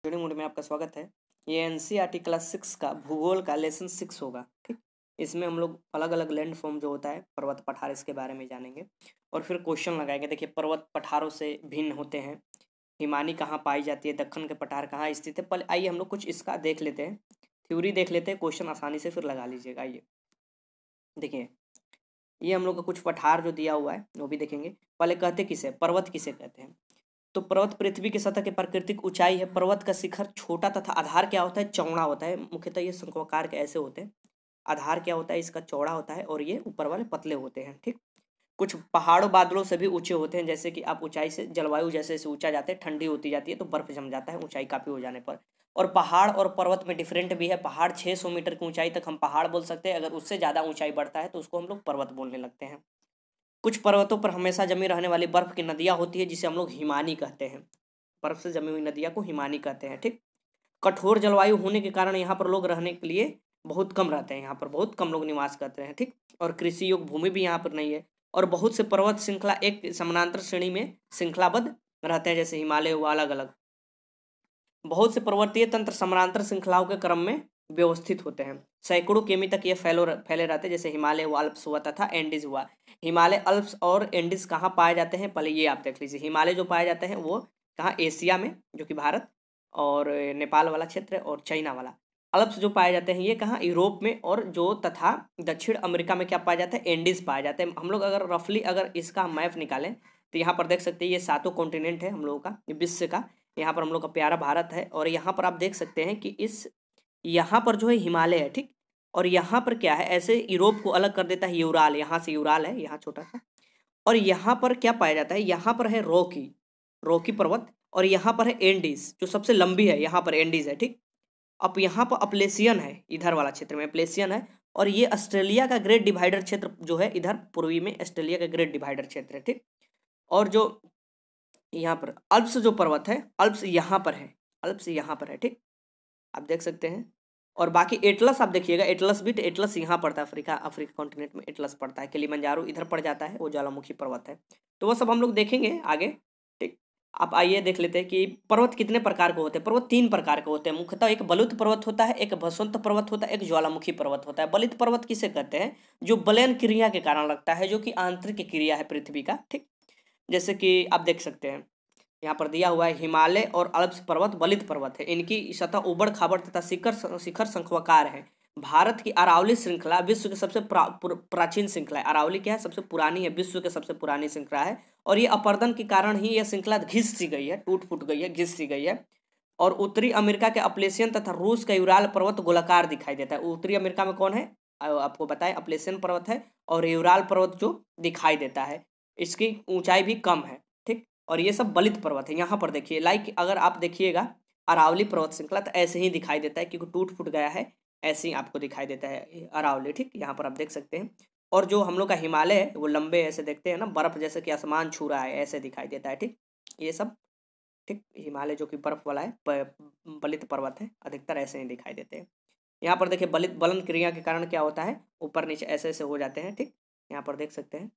Training mode में आपका स्वागत है। ये एनसीईआरटी क्लास 6 का भूगोल का लेसन 6 होगा। ठीक, इसमें हम लोग अलग अलग लैंड फॉर्म जो होता है पर्वत पठार इसके बारे में जानेंगे और फिर क्वेश्चन लगाएंगे। देखिए, पर्वत पठारों से भिन्न होते हैं। हिमानी कहाँ पाई जाती है, दक्कन के पठार कहाँ स्थित है। पहले आइए हम लोग कुछ इसका देख लेते हैं, थ्योरी देख लेते हैं, क्वेश्चन आसानी से फिर लगा लीजिएगा। आइए देखिए, ये हम लोग का कुछ पठार जो दिया हुआ है वो भी देखेंगे। पहले कहते किसे, पर्वत किसे कहते हैं। तो पर्वत पृथ्वी की सतह की प्राकृतिक ऊंचाई है। पर्वत का शिखर छोटा तथा आधार क्या होता है, चौड़ा होता है। मुख्यतः ये शंक्वाकार के ऐसे होते हैं। आधार क्या होता है, इसका चौड़ा होता है और ये ऊपर वाले पतले होते हैं। ठीक, कुछ पहाड़ों बादलों से भी ऊंचे होते हैं। जैसे कि आप ऊंचाई से, जलवायु जैसे जैसे ऊंचा जाते हैं, ठंडी होती जाती है तो बर्फ जम जाता है ऊंचाई काफी हो जाने पर। और पहाड़ और पर्वत में डिफरेंट भी है। पहाड़ 600 मीटर की ऊंचाई तक हम पहाड़ बोल सकते हैं। अगर उससे ज्यादा ऊंचाई बढ़ता है तो उसको हम लोग पर्वत बोलने लगते हैं। कुछ पर्वतों पर हमेशा जमी रहने वाली बर्फ की नदियां होती है जिसे हम लोग हिमानी कहते हैं। बर्फ से जमी हुई नदियां को हिमानी कहते हैं। ठीक, कठोर जलवायु होने के कारण यहाँ पर लोग रहने के लिए बहुत कम रहते हैं। यहाँ पर बहुत कम लोग निवास करते हैं। ठीक, और कृषि योग्य भूमि भी यहाँ पर नहीं है। और बहुत से पर्वत श्रृंखला एक समानांतर श्रेणी में श्रृंखलाबद्ध रहते हैं, जैसे हिमालय हुआ अलग अलग। बहुत से पर्वतीय तंत्र समानांतर श्रृंखलाओं के क्रम में व्यवस्थित होते हैं। सैकड़ों किमी तक ये फैले रहते हैं, जैसे हिमालय हुआ, अल्प्स हुआ तथा एंडीज हुआ। हिमालय, अल्प्स और एंडीज कहाँ पाए जाते हैं, पहले ये आप देख लीजिए। हिमालय जो पाए जाते हैं वो कहाँ, एशिया में, जो कि भारत और नेपाल वाला क्षेत्र है, और चाइना वाला। अल्प्स जो पाए जाते हैं ये कहाँ, यूरोप में, और जो तथा दक्षिण अमेरिका में क्या पाए जाते हैं, एंडीज पाए जाते हैं। हम लोग अगर रफली अगर इसका मैप निकालें तो यहाँ पर देख सकते हैं ये सातों कॉन्टिनेंट है हम लोगों का, विश्व का। यहाँ पर हम लोग का प्यारा भारत है और यहाँ पर आप देख सकते हैं कि इस यहाँ पर जो है हिमालय है। ठीक, और यहाँ पर क्या है, ऐसे यूरोप को अलग कर देता है यूराल। यहाँ से यूराल है, यहाँ छोटा सा। और यहाँ पर क्या पाया जाता है, यहाँ पर है रॉकी, रॉकी पर्वत। और यहाँ पर है एंडीज जो सबसे लंबी है, यहाँ पर एंडीज है। ठीक, अब यहाँ पर अप्लेसियन है, इधर वाला क्षेत्र में अप्लेसियन है। और ये ऑस्ट्रेलिया का ग्रेट डिवाइडर क्षेत्र जो है, इधर पूर्वी में ऑस्ट्रेलिया का ग्रेट डिवाइडर क्षेत्र है। ठीक, और जो यहाँ पर अल्प्स जो पर्वत है, अल्प्स यहाँ पर है, अल्प्स यहाँ पर है। ठीक, आप देख सकते हैं। और बाकी एटलस आप देखिएगा, एटलस भी, तो एटलस यहाँ पड़ता है, अफ्रीका, अफ्रीका कॉन्टिनेंट में एटलस पड़ता है। किलिमंजारो इधर पड़ जाता है, वो ज्वालामुखी पर्वत है। तो वो सब हम लोग देखेंगे आगे। ठीक, आप आइए देख लेते हैं कि पर्वत कितने प्रकार के होते हैं। पर्वत 3 प्रकार के होते हैं मुख्यतः। एक बलुत पर्वत होता है, एक बसंत पर्वत होता है, एक ज्वालामुखी पर्वत होता है। बलित पर्वत किसे कहते हैं, जो बलयन क्रिया के कारण लगता है, जो कि आंतरिक क्रिया है पृथ्वी का। ठीक, जैसे कि आप देख सकते हैं यहाँ पर दिया हुआ है, हिमालय और अल्प्स पर्वत बलित पर्वत है। इनकी सतह उबड़ खाबड़ तथा शिखर शंक्वाकार है। भारत की अरावली श्रृंखला विश्व की सबसे प्राचीन श्रृंखला है। अरावली क्या है, सबसे पुरानी है, विश्व की सबसे पुरानी श्रृंखला है। और ये अपर्दन के कारण ही यह श्रृंखला घिस सी गई है, टूट फूट गई है, घिस सी गई है। और उत्तरी अमेरिका के अप्लेसियन तथा रूस का यूराल पर्वत गोलाकार दिखाई देता है। उत्तरी अमेरिका में कौन है, आपको बताएं, अप्लेसियन पर्वत है। और यूराल पर्वत जो दिखाई देता है, इसकी ऊंचाई भी कम है। ठीक, और ये सब बलित पर्वत है। यहाँ पर देखिए, लाइक अगर आप देखिएगा अरावली पर्वत श्रृंखला, तो ऐसे ही दिखाई देता है क्योंकि टूट फूट गया है, ऐसे ही आपको दिखाई देता है अरावली। ठीक, यहाँ पर आप देख सकते हैं। और जो हम लोग का हिमालय है वो लंबे ऐसे देखते हैं ना, बर्फ जैसे कि आसमान छू रहा है, ऐसे दिखाई देता है। ठीक, ये सब, ठीक, हिमालय जो कि बर्फ वाला है, बलित पर्वत है, अधिकतर ऐसे ही दिखाई देते हैं। यहाँ पर देखिए, बलित बलन क्रिया के कारण क्या होता है, ऊपर नीचे ऐसे ऐसे हो जाते हैं। ठीक, यहाँ पर देख सकते हैं।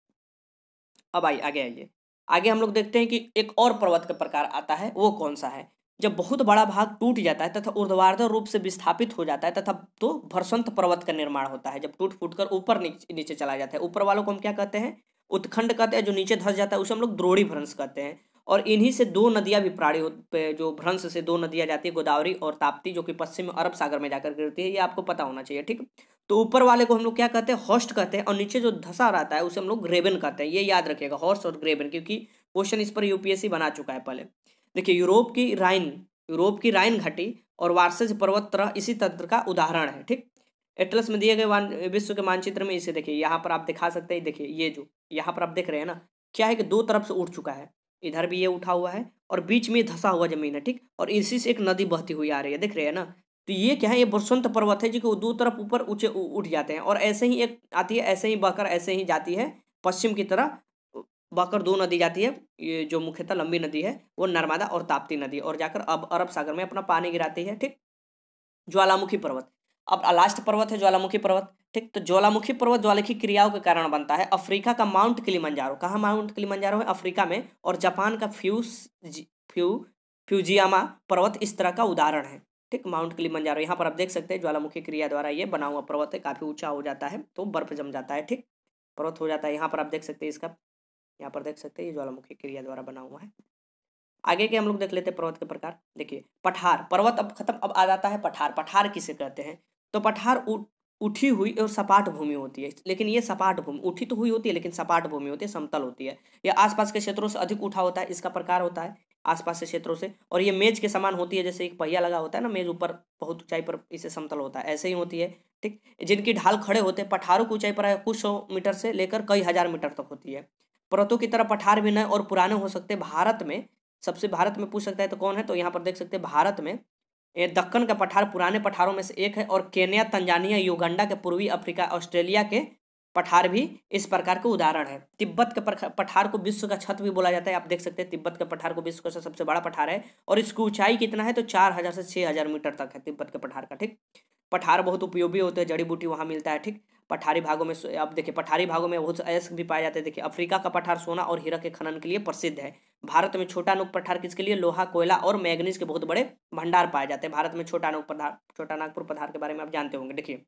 अब आइए आगे, आइए आगे हम लोग देखते हैं कि एक और पर्वत का प्रकार आता है, वो कौन सा है। जब बहुत बड़ा भाग टूट जाता है तथा ऊर्ध्वाधर रूप से विस्थापित हो जाता है तथा तो भ्रसंत पर्वत का निर्माण होता है। जब टूट फूट कर ऊपर नीचे चला जाता है, ऊपर वालों को हम क्या कहते हैं, उत्खंड कहते हैं। जो नीचे धंस जाता है उसे हम लोग द्रोणी भ्रंश कहते हैं। और इन्हीं से 2 नदियां भी जो भ्रंश से 2 नदियां जाती है, गोदावरी और ताप्ती, जो कि पश्चिम अरब सागर में जाकर गिरती है। ये आपको पता होना चाहिए। ठीक, तो ऊपर वाले को हम लोग क्या कहते हैं, हॉस्ट कहते हैं। और नीचे जो धंसा रहता है उसे हम लोग ग्रेबन कहते हैं। ये याद रखिएगा, हॉर्स और ग्रेबन, क्योंकि क्वेश्चन इस पर यूपीएससी बना चुका है पहले। देखिए, यूरोप की राइन घाटी और वार्सेज पर्वत तरह इसी तंत्र का उदाहरण है। ठीक, एटलस में दिए गए विश्व के मानचित्र में इसे देखिए, यहाँ पर आप दिखा सकते हैं। देखिए, ये जो यहाँ पर आप देख रहे हैं ना, क्या है कि 2 तरफ से उठ चुका है। इधर भी ये उठा हुआ है और बीच में धंसा हुआ जमीन है। ठीक, और इसी से एक नदी बहती हुई आ रही है, दिख रहे हैं ना। तो ये क्या है, ये बसंत पर्वत है, जो कि 2 तरफ ऊपर ऊंचे उठ जाते हैं। और ऐसे ही एक आती है, ऐसे ही बहकर ऐसे ही जाती है पश्चिम की तरह, बहकर 2 नदी जाती है। ये जो मुख्यतः लंबी नदी है वो नर्मदा और ताप्ती नदी, और जाकर अब अरब सागर में अपना पानी गिराती है। ठीक, ज्वालामुखी पर्वत, अब लास्ट पर्वत है ज्वालामुखी पर्वत। ठीक, तो ज्वालामुखी पर्वत ज्वालामुखी क्रियाओं के कारण बनता है। अफ्रीका का माउंट किलिमंजारो, कहाँ माउंट किलिमंजारो है, अफ्रीका में। और जापान का फ्यू फ्यूजियामा पर्वत इस तरह का उदाहरण है। ठीक, माउंट किलिमंजारो यहाँ पर आप देख सकते हैं ज्वालामुखी क्रिया द्वारा ये बना हुआ पर्वत है, काफ़ी ऊंचा हो जाता है तो बर्फ जम जाता है। ठीक, पर्वत हो जाता है। यहाँ पर आप देख सकते हैं इसका, यहाँ पर देख सकते हैं ये ज्वालामुखी क्रिया द्वारा बना हुआ है। आगे के हम लोग देख लेते हैं पर्वत के प्रकार। देखिए पठार, पर्वत अब खत्म, अब आ जाता है पठार। पठार किसे कहते हैं? तो पठार उठी हुई और सपाट भूमि होती है, लेकिन ये सपाट भूमि, उठी तो हुई होती है लेकिन सपाट भूमि होती है, समतल होती है। यह आसपास के क्षेत्रों से अधिक उठा होता है, इसका प्रकार होता है आसपास के क्षेत्रों से। और ये मेज के समान होती है, जैसे एक पहिया लगा होता है ना मेज, ऊपर बहुत ऊंचाई पर इसे समतल होता है, ऐसे ही होती है। ठीक, जिनकी ढाल खड़े होते हैं। पठारों की ऊंचाई पर कुछ 100 मीटर से लेकर कई हजार मीटर तक होती है। पर्वतों की तरह पठार भी नए और पुराने हो सकते हैं। भारत में सबसे, भारत में पूछ सकता है तो कौन है, तो यहाँ पर देख सकते हैं भारत में ये दक्कन का पठार पुराने पठारों में से एक है। और केन्या, तंजानिया, युगांडा के पूर्वी अफ्रीका, ऑस्ट्रेलिया के पठार भी इस प्रकार के उदाहरण है। तिब्बत के पठार को विश्व का छत भी बोला जाता है। आप देख सकते हैं तिब्बत के पठार को विश्व का सबसे बड़ा पठार है। और इसकी ऊंचाई कितना है, तो 4000 से 6000 मीटर तक है तिब्बत के पठार का। ठीक, पठार बहुत उपयोगी होते हैं, जड़ी बूटी वहाँ मिलता है। ठीक, पठारी भागों में अब देखिए पठारी भागों में बहुत अयस्क भी पाए जाते हैं। देखिए अफ्रीका का पठार सोना और हीरा के खनन के लिए प्रसिद्ध है। भारत में छोटा नोक पठार किसके लिए? लोहा, कोयला और मैग्नीज के बहुत बड़े भंडार पाए जाते हैं। भारत में छोटा नागपुर पठार के बारे में आप जानते होंगे। देखिए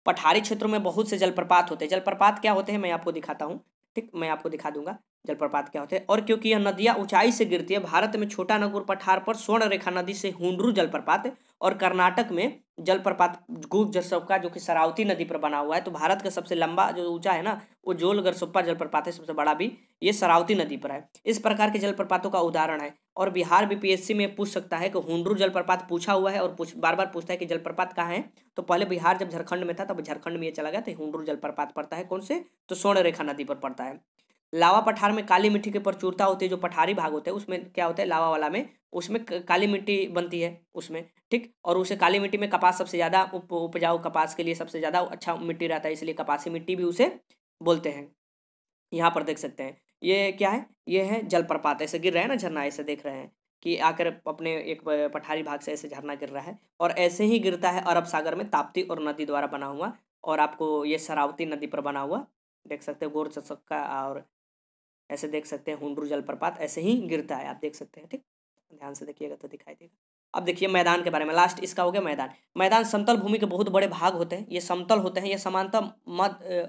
पठारी क्षेत्रों में बहुत से जलप्रपात होते हैं। जलप्रपात क्या होते हैं मैं आपको दिखाता हूँ। ठीक, मैं आपको दिखा दूंगा जलप्रपात क्या होते हैं। और क्योंकि यह नदियाँ ऊंचाई से गिरती है, भारत में छोटा नागपुर पठार पर स्वर्ण रेखा नदी से हुंडरू जलप्रपात, और कर्नाटक में जलप्रपात गूगजसप्पा जो कि शरावती नदी पर बना हुआ है। तो भारत का सबसे लंबा जो ऊंचा है ना, वो जोलगरसप्पा जलप्रपात है, सबसे बड़ा भी ये शरावती नदी पर है। इस प्रकार के जलप्रपातों का उदाहरण है। और बिहार बीपीएससी में पूछ सकता है कि हुंडरू जलप्रपात पूछा हुआ है, और बार बार पूछता है कि जलप्रपात कहाँ है। तो पहले बिहार जब झारखंड में था तब झारखंड में ये चला गया, तो हुंडरू जलप्रपात पड़ता है कौन से, तो स्वर्ण रेखा नदी पर पड़ता है। लावा पठार में काली मिट्टी की प्रचुरता होती है। जो पठारी भाग होते हैं उसमें क्या होता है, लावा वाला में उसमें काली मिट्टी बनती है उसमें। ठीक, और उसे काली मिट्टी में कपास सबसे ज़्यादा उपजाऊ, कपास के लिए सबसे ज़्यादा अच्छा मिट्टी रहता है, इसलिए कपासी मिट्टी भी उसे बोलते हैं। यहाँ पर देख सकते हैं ये क्या है, ये है जलप्रपात। ऐसे गिर रहा है ना झरना, ऐसे देख रहे हैं कि आकर अपने एक पठारी भाग से ऐसे झरना गिर रहा है। और ऐसे ही गिरता है अरब सागर में ताप्ती और नदी द्वारा बना हुआ। और आपको ये शरावती नदी पर बना हुआ देख सकते हैं गोरचक्का, और ऐसे देख सकते हैं हुंडरू जलप्रपात ऐसे ही गिरता है, आप देख सकते हैं। ठीक, ध्यान से देखिएगा तो दिखाई देगा। अब देखिए मैदान के बारे में, लास्ट इसका हो गया मैदान। मैदान समतल भूमि के बहुत बड़े भाग होते हैं, ये समतल होते हैं, ये समांतर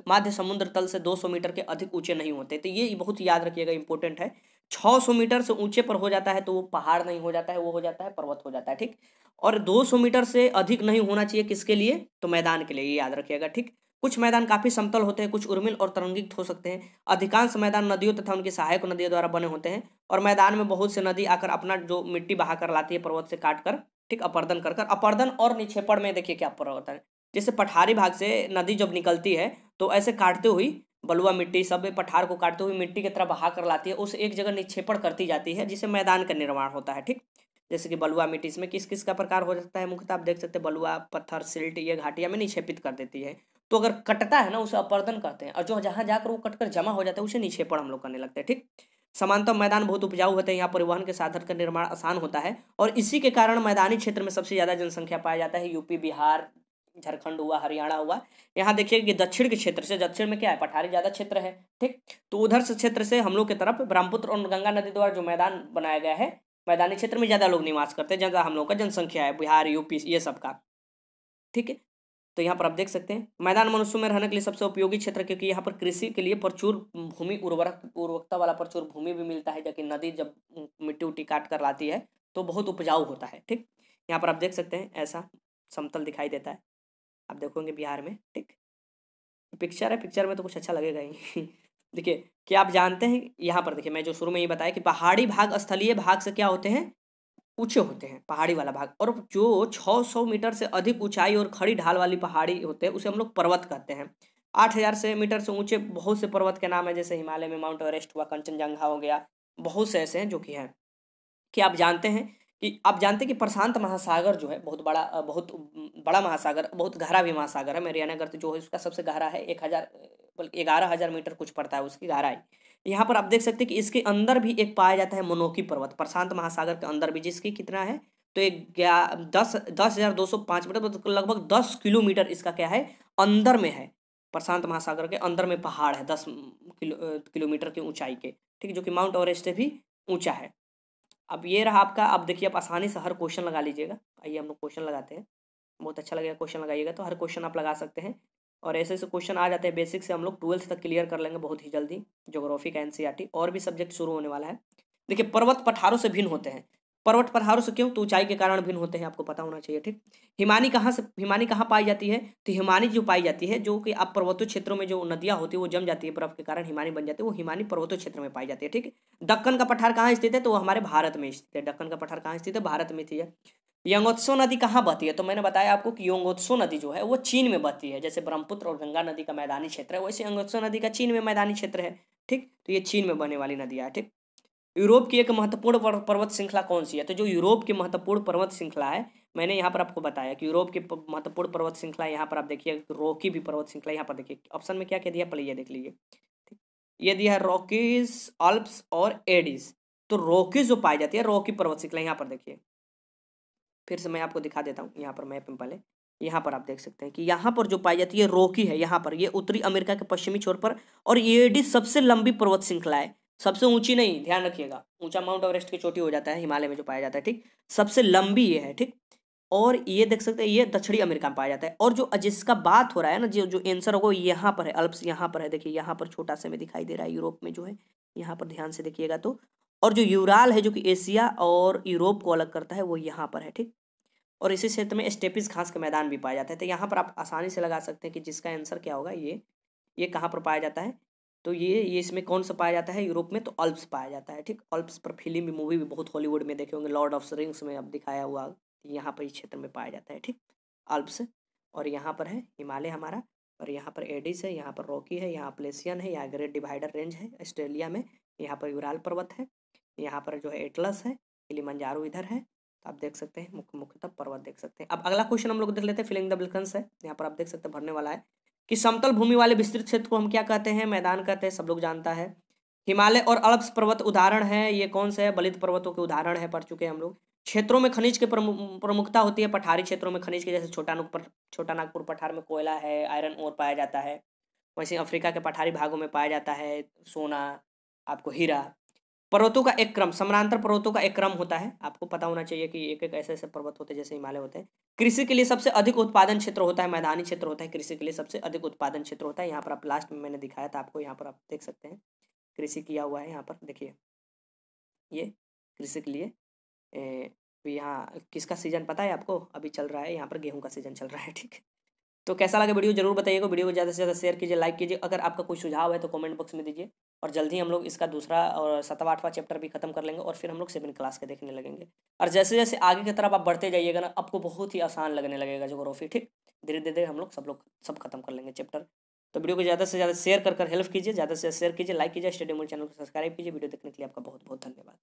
माध्य समुद्र तल से 200 मीटर के अधिक ऊंचे नहीं होते। तो ये बहुत याद रखिएगा, इंपॉर्टेंट है। 600 मीटर से ऊंचे पर हो जाता है तो वो पहाड़ नहीं हो जाता है, वो हो जाता है पर्वत हो जाता है। ठीक, और 200 मीटर से अधिक नहीं होना चाहिए किसके लिए, तो मैदान के लिए, ये याद रखिएगा। ठीक, कुछ मैदान काफी समतल होते हैं, कुछ उर्मिल और तरंगित हो सकते हैं। अधिकांश मैदान नदियों तथा उनकी सहायक नदियों द्वारा बने होते हैं। और मैदान में बहुत से नदी आकर अपना जो मिट्टी बहा कर लाती है पर्वत से काट कर, ठीक, अपर्दन कर कर। अपर्दन और निक्षेपण में देखिए क्या होता है, जैसे पठारी भाग से नदी जब निकलती है तो ऐसे काटते हुई बलुआ मिट्टी सब पठार को काटते हुए मिट्टी की तरह बहा कर लाती है, उस एक जगह निक्षेपण करती जाती है, जिससे मैदान का निर्माण होता है। ठीक, जैसे कि बलुआ मिट्टी, इसमें किस किस का प्रकार हो सकता है मुख्यतः आप देख सकते हैं, बलुआ, पत्थर, सिल्ट, ये घाटिया में निक्षेपित कर देती है। तो अगर कटता है ना उसे अपर्दन कहते हैं, और जो जहाँ जाकर वो कटकर जमा हो जाता है उसे निक्षेपण हम लोग करने लगते हैं। ठीक, समांतर मैदान बहुत उपजाऊ होते हैं, यहाँ परिवहन के साधन का निर्माण आसान होता है। और इसी के कारण मैदानी क्षेत्र में सबसे ज्यादा जनसंख्या पाया जाता है। यूपी, बिहार, झारखंड हुआ, हरियाणा हुआ। यहाँ देखिए कि दक्षिण के क्षेत्र से, दक्षिण में क्या है, पठारी ज्यादा क्षेत्र है। ठीक, तो उधर से क्षेत्र से हम लोग की तरफ ब्रह्मपुत्र और गंगा नदी द्वारा जो मैदान बनाया गया है, मैदानी क्षेत्र में ज्यादा लोग निवास करते हैं, ज्यादा हम लोग का जनसंख्या है, बिहार, यूपी, ये सब का। ठीक है, तो यहाँ पर आप देख सकते हैं मैदान मनुष्यों में रहने के लिए सबसे उपयोगी क्षेत्र, क्योंकि यहाँ पर कृषि के लिए प्रचुर भूमि उर्वरकता वाला प्रचुर भूमि भी मिलता है, जबकि नदी जब मिट्टी उट्टी काट कर लाती है तो बहुत उपजाऊ होता है। ठीक, यहाँ पर आप देख सकते हैं ऐसा समतल दिखाई देता है, आप देखोगे बिहार में। ठीक, पिक्चर है, पिक्चर में तो कुछ अच्छा लगेगा ही देखिए क्या आप जानते हैं, यहाँ पर देखिए मैं जो शुरू में ये बताया कि पहाड़ी भाग स्थलीय भाग से क्या होते हैं, ऊंचे होते हैं, पहाड़ी वाला भाग। और जो 600 मीटर से अधिक ऊंचाई और खड़ी ढाल वाली पहाड़ी होते हैं उसे हम लोग पर्वत कहते हैं। 8000 से मीटर से ऊंचे बहुत से पर्वत के नाम है, जैसे हिमालय में माउंट एवरेस्ट हुआ, कंचनजंगा हो गया, बहुत से ऐसे हैं जो कि हैं। क्या आप जानते हैं कि प्रशांत महासागर जो है बहुत बड़ा महासागर, बहुत गहरा भी महासागर है। मैरियाना गर्त जो है उसका सबसे गहरा है, 1000 बल्कि 11000 मीटर कुछ पड़ता है उसकी गहराई। यहाँ पर आप देख सकते हैं कि इसके अंदर भी एक पाया जाता है मोनोकी पर्वत, प्रशांत महासागर के अंदर भी, जिसकी कितना है, तो एक 10,205 मीटर, मतलब लगभग 10 किलोमीटर इसका क्या है, अंदर में है। प्रशांत महासागर के अंदर में पहाड़ है 10 किलोमीटर की ऊंचाई के। ठीक, जो कि माउंट एवरेस्ट से भी ऊंचा है। अब ये रहा आपका। अब देखिए आप आसानी से हर क्वेश्चन लगा लीजिएगा। आइए हम लोग क्वेश्चन लगाते हैं, बहुत अच्छा लगेगा क्वेश्चन लगाइएगा, तो हर क्वेश्चन आप लगा सकते हैं। और ऐसे ऐसे क्वेश्चन आ जाते हैं बेसिक से, हम लोग 12th तक क्लियर कर लेंगे बहुत ही जल्दी। ज्योग्राफी का एनसीईआरटी और भी सब्जेक्ट शुरू होने वाला है। देखिए पर्वत पठारों से भिन्न होते हैं। पर्वत पठारों से क्यों? तो ऊंचाई के कारण भिन्न होते हैं, आपको पता होना चाहिए, ठीक। हिमानी कहाँ पाई जाती है? तो हिमानी जो पाई जाती है, जो कि आप पर्वतीय क्षेत्रों में जो नदियाँ होती है वो जम जाती है बर्फ के कारण, हिमानी बन जाती है, वो हिमानी पर्वतीय क्षेत्र में पाई जाती है, ठीक। दक्कन का पठार कहाँ स्थित है? तो वो हमारे भारत में स्थित है। दक्कन का पठार कहाँ स्थित है? भारत में थी। यंगोत्सो नदी कहाँ बहती है? तो मैंने बताया आपको कि यंगोत्सो नदी जो है वो चीन में बहती है। जैसे ब्रह्मपुत्र और गंगा नदी का मैदानी क्षेत्र है, वैसे यंगोत्सो नदी का चीन में मैदानी क्षेत्र है, ठीक। तो ये चीन में बहने वाली नदियाँ है, ठीक। यूरोप की एक महत्वपूर्ण पर्वत श्रृंखला कौन सी है? तो जो यूरोप की महत्वपूर्ण पर्वत श्रृंखला है, मैंने यहाँ पर आपको बताया कि यूरोप की महत्वपूर्ण पर्वत श्रृंखला, यहाँ पर आप देखिए रॉकी भी पर्वत श्रृंखला, यहाँ पर देखिए ऑप्शन में क्या क्या दिया, पहले ये देख लीजिए, ठीक। ये दिया है रॉकीज, अल्प्स और एडिस। तो रॉकीज जो पाई जाती है, रॉकी पर्वत श्रृंखला, यहाँ पर देखिए, फिर से मैं आपको दिखा देता हूँ यहाँ पर मैप में। पहले यहाँ पर आप देख सकते हैं कि यहाँ पर जो पाई जाती है रॉकी है, यहाँ पर ये उत्तरी अमेरिका के पश्चिमी छोर पर, और ये एडिस सबसे लंबी पर्वत श्रृंखला है। सबसे ऊंची नहीं, ध्यान रखिएगा, ऊंचा माउंट एवरेस्ट की चोटी हो जाता है हिमालय में जो पाया जाता है, ठीक। सबसे लंबी ये है, ठीक। और ये देख सकते हैं ये दक्षिणी अमेरिका में पाया जाता है। और जो जिसका बात हो रहा है ना, जो जो आंसर होगा यहाँ पर है, अल्प्स यहाँ पर है, देखिए यहाँ पर छोटा सा में दिखाई दे रहा है, यूरोप में जो है, यहाँ पर ध्यान से देखिएगा तो। और जो यूराल है जो कि एशिया और यूरोप को अलग करता है, वो यहाँ पर है, ठीक। और इसी क्षेत्र में स्टेपिस घास का मैदान भी पाया जाता है। तो यहाँ पर आप आसानी से लगा सकते हैं कि जिसका आंसर क्या होगा, ये कहाँ पर पाया जाता है? तो ये इसमें कौन सा पाया जाता है यूरोप में? तो अल्प्स पाया जाता है, ठीक। अल्प्स पर फिल्म भी, मूवी भी बहुत हॉलीवुड में देखे होंगे, लॉर्ड ऑफ रिंग्स में अब दिखाया हुआ, यहाँ पर इस क्षेत्र में पाया जाता है, ठीक, अल्प्स। और यहाँ पर है हिमालय हमारा, और यहाँ पर एडिस है, यहाँ पर रॉकी है, यहाँ प्लेशियन है, यहाँ ग्रेट डिवाइडर रेंज है ऑस्ट्रेलिया में, यहाँ पर यूराल पर्वत है, यहाँ पर जो है एटलस है, किलिमंजारो इधर है। तो आप देख सकते हैं मुख्यतः पर्वत देख सकते हैं। अब अगला क्वेश्चन हम लोग देख लेते हैं, फिलिंग द ब्लैंक्स है, यहाँ पर आप देख सकते हैं भरने वाला है कि समतल भूमि वाले विस्तृत क्षेत्र को हम क्या कहते हैं? मैदान कहते हैं, सब लोग जानता है। हिमालय और अल्प्स पर्वत उदाहरण है, ये कौन से है? बलित पर्वतों के उदाहरण है, पढ़ चुके हैं हम लोग। क्षेत्रों में खनिज के प्रमुखता होती है, पठारी क्षेत्रों में खनिज के, जैसे छोटा नागपुर पठार में कोयला है, आयरन ओर पाया जाता है। वैसे अफ्रीका के पठारी भागों में पाया जाता है सोना, आपको हीरा। पर्वतों का एक क्रम, समानांतर पर्वतों का एक क्रम होता है, आपको पता होना चाहिए कि एक एक ऐसे ऐसे पर्वत होते हैं जैसे हिमालय होते हैं। कृषि के लिए सबसे अधिक उत्पादन क्षेत्र होता है, मैदानी क्षेत्र होता है, कृषि के लिए सबसे अधिक उत्पादन क्षेत्र होता है। यहाँ पर आप लास्ट में मैंने दिखाया था आपको, यहाँ पर आप देख सकते हैं कृषि किया हुआ है, यहाँ पर देखिए ये कृषि के लिए। तो यहाँ किसका सीजन पता है आपको? अभी चल रहा है यहाँ पर गेहूँ का सीजन चल रहा है, ठीक है। तो कैसा लगा वीडियो जरूर बताइएगा, वीडियो को ज़्यादा से ज़्यादा शेयर कीजिए, लाइक कीजिए। अगर आपका कोई सुझाव है तो कमेंट बॉक्स में दीजिए। और जल्दी हम लोग इसका दूसरा और 7वां 8वां चैप्टर भी खत्म कर लेंगे, और फिर हम लोग 7 क्लास के देखने लगेंगे। और जैसे जैसे आगे की तरफ आप बढ़ते जाइएगा ना, आपको बहुत ही आसान लगने लगेगा ज्योग्राफी, ठीक। धीरे धीरे हम लोग सब खत्म कर लेंगे चैप्टर। तो वीडियो को ज़्यादा से ज़्यादा शेयर कर हेल्प कीजिए, ज़्यादा से ज़्यादा शेयर कीजिए, लाइक कीजिए, स्टडी मोड चैनल को सब्सक्राइब कीजिए। वीडियो देखने के लिए आपका बहुत बहुत धन्यवाद।